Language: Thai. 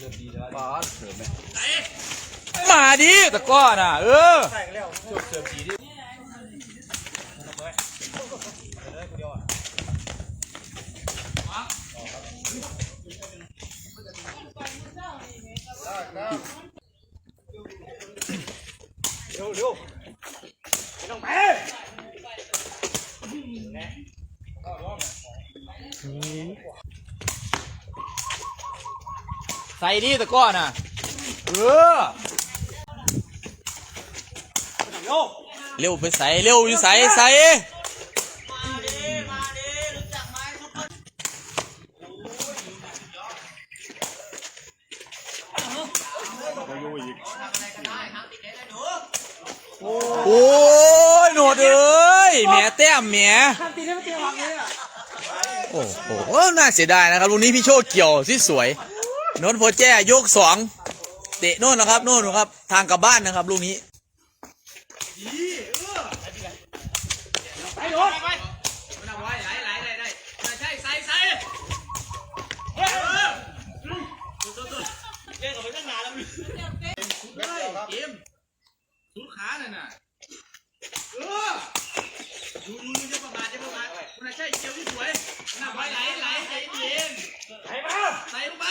ป้าเสิร์ฟไหมมาดิตะก้อนอ่ะใส่แล้วเสิร์ฟดีดิเร็วต้องไปใส่ดิตะก้อนอ่ะเร็วไปใส่เร็วอยู่ใส่โอ้ยหนวดเอ้ยแหมแต้มแหมโอ้โหน่าเสียดายนะครับลูกนี้พี่โชคเกี่ยวที่สวยโน้นโพแจ้ยก2เตะโน่นนะครับโน่นครับทางกลับบ้านนะครับลูกนี้ไปโดนไปมันเอาไว้ไหลได้ใช่ใส่เฮ้ยตัวเล่นกับไปตั้งนานแล้วเกมสูดขาเนี่ยนะดูจะประมาทมันใช่เกี่ยวที่สวยน่าไว้ไหลใจเย็นใส่ลงไป